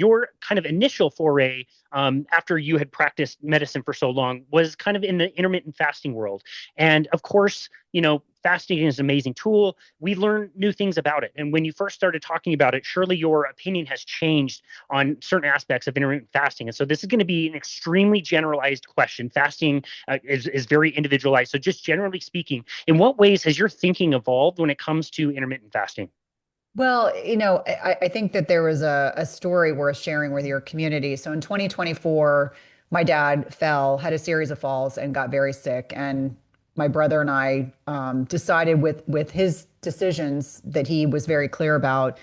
your kind of initial foray after you had practiced medicine for so long was kind of in the intermittent fasting world. And of course, fasting is an amazing tool. We learn new things about it. And when you first started talking about it, surely your opinion has changed on certain aspects of intermittent fasting. And so this is going to be an extremely generalized question. Fasting is very individualized. So just generally speaking, in what ways has your thinking evolved when it comes to intermittent fasting? Well, I think that there was a story worth sharing with your community. So in 2024, my dad had a series of falls and got very sick. And my brother and I decided with his decisions that he was very clear about,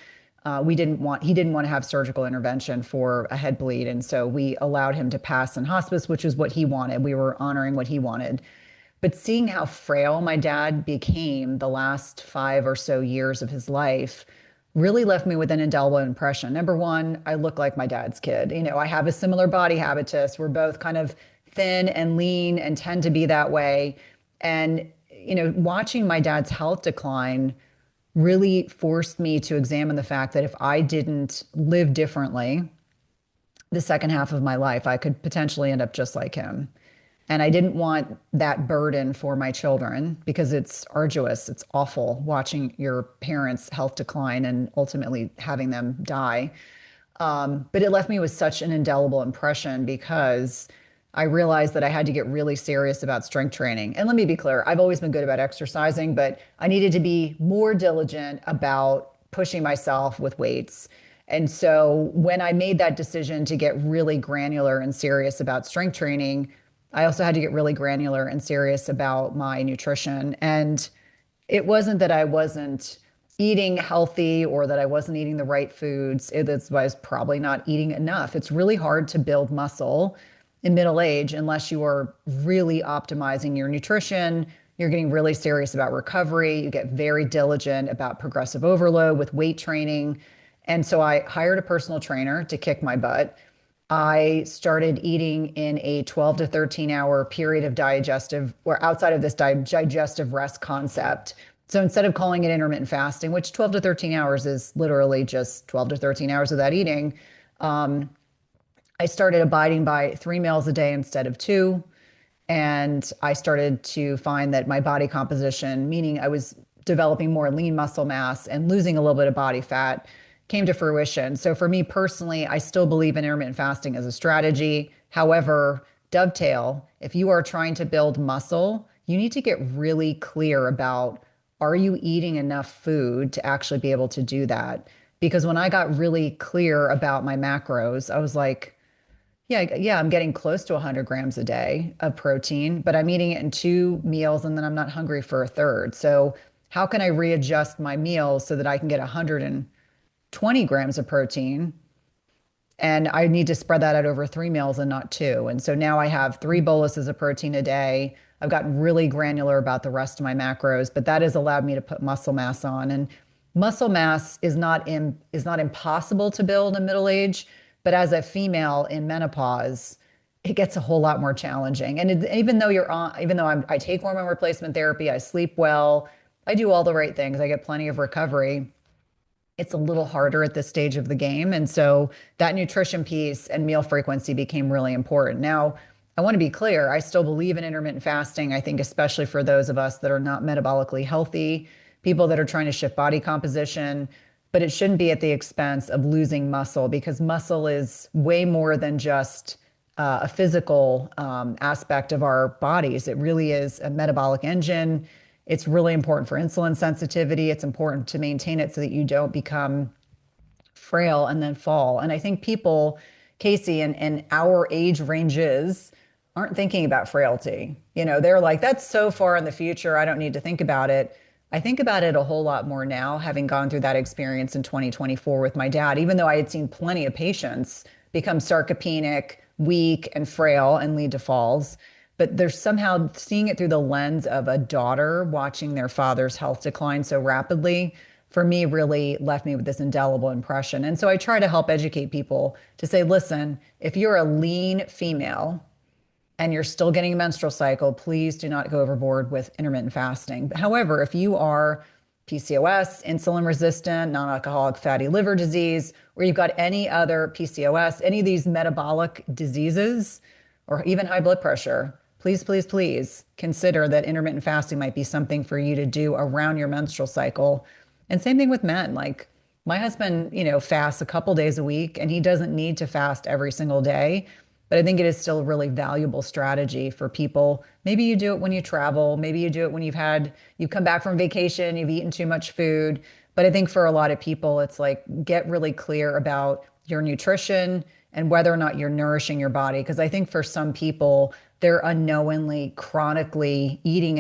he didn't want to have surgical intervention for a head bleed. And so we allowed him to pass in hospice, which is what he wanted. We were honoring what he wanted. But seeing how frail my dad became the last 5 or so years of his life really left me with an indelible impression. Number one, I look like my dad's kid. I have a similar body habitus. We're both kind of thin and lean and tend to be that way. And, watching my dad's health decline really forced me to examine the fact that if I didn't live differently the second half of my life, I could potentially end up just like him. And I didn't want that burden for my children because it's arduous. It's awful watching your parents' health decline and ultimately having them die. But it left me with such an indelible impression because I realized that I had to get really serious about strength training. And let me be clear, I've always been good about exercising, but I needed to be more diligent about pushing myself with weights. And so when I made that decision to get really granular and serious about strength training, I also had to get really granular and serious about my nutrition. And it wasn't that I wasn't eating healthy or that I wasn't eating the right foods. I was probably not eating enough. It's really hard to build muscle in middle age unless you are really optimizing your nutrition. You're getting really serious about recovery. You get very diligent about progressive overload with weight training. And so I hired a personal trainer to kick my butt. I started eating in a 12 to 13 hour period of digestive or outside of this digestive rest concept. So instead of calling it intermittent fasting, which 12 to 13 hours is literally just 12 to 13 hours without eating, I started abiding by 3 meals a day instead of two. And I started to find that my body composition, meaning I was developing more lean muscle mass and losing a little bit of body fat, came to fruition. So for me personally, I still believe in intermittent fasting as a strategy. However, dovetail, if you are trying to build muscle, you need to get really clear about, are you eating enough food to actually be able to do that? Because when I got really clear about my macros, I was like, yeah, I'm getting close to 100 grams a day of protein, but I'm eating it in 2 meals and then I'm not hungry for a third. So how can I readjust my meals so that I can get 120 grams of protein? And I need to spread that out over 3 meals and not two. And so now I have 3 boluses of protein a day. I've gotten really granular about the rest of my macros, but that has allowed me to put muscle mass on. And muscle mass is not impossible to build in middle age, but as a female in menopause, it gets a whole lot more challenging. And even though I take hormone replacement therapy, I sleep well, I do all the right things, I get plenty of recovery. It's a little harder at this stage of the game. And so that nutrition piece and meal frequency became really important. Now, I want to be clear, I still believe in intermittent fasting. I think especially for those of us that are not metabolically healthy, people that are trying to shift body composition, but it shouldn't be at the expense of losing muscle because muscle is way more than just a physical aspect of our bodies. It really is a metabolic engine. It's really important for insulin sensitivity. It's important to maintain it so that you don't become frail and then fall. And I think people, Casey, in our age ranges aren't thinking about frailty. They're like, that's so far in the future. I don't need to think about it. I think about it a whole lot more now, having gone through that experience in 2024 with my dad, even though I had seen plenty of patients become sarcopenic, weak, and frail and lead to falls. But there's somehow seeing it through the lens of a daughter watching their father's health decline so rapidly, for me, really left me with this indelible impression. And so I try to help educate people to say, listen, if you're a lean female and you're still getting a menstrual cycle, please do not go overboard with intermittent fasting. However, if you are PCOS, insulin resistant, non-alcoholic fatty liver disease, or you've got any other PCOS, any of these metabolic diseases, or even high blood pressure, please, please, please consider that intermittent fasting might be something for you to do around your menstrual cycle. And same thing with men. Like my husband, fasts a couple days a week and he doesn't need to fast every single day. But I think it is still a really valuable strategy for people. Maybe you do it when you travel. Maybe you do it when you've come back from vacation, you've eaten too much food. But I think for a lot of people, it's like get really clear about your nutrition and whether or not you're nourishing your body. Because I think for some people, they're unknowingly, chronically eating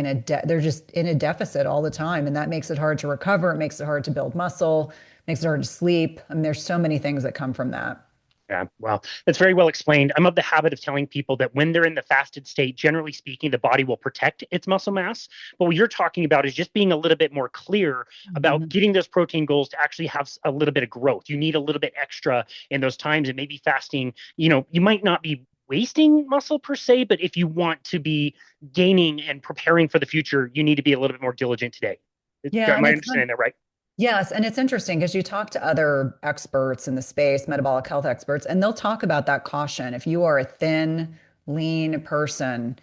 they're just in a deficit all the time. And that makes it hard to recover. It makes it hard to build muscle, makes it hard to sleep. I mean, there's so many things that come from that. Yeah, well, that's very well explained. I'm of the habit of telling people that when they're in the fasted state, generally speaking, the body will protect its muscle mass. But what you're talking about is just being a little bit more clear about getting those protein goals to actually have a little bit of growth. You need a little bit extra in those times, and maybe fasting, you might not be wasting muscle per se, but if you want to be gaining and preparing for the future, you need to be a little bit more diligent today. Yeah, Am and I it's understanding that right? Yes, and it's interesting because you talk to other experts in the space, metabolic health experts, and they'll talk about that caution. If you are a thin, lean person,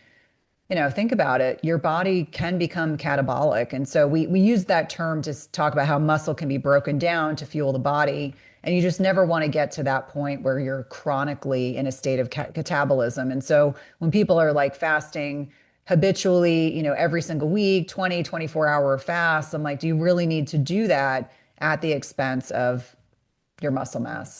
think about it. Your body can become catabolic. And so we use that term to talk about how muscle can be broken down to fuel the body. And you just never want to get to that point where you're chronically in a state of catabolism. And so when people are like fasting habitually, every single week, 20, 24-hour fasts, I'm like, do you really need to do that at the expense of your muscle mass?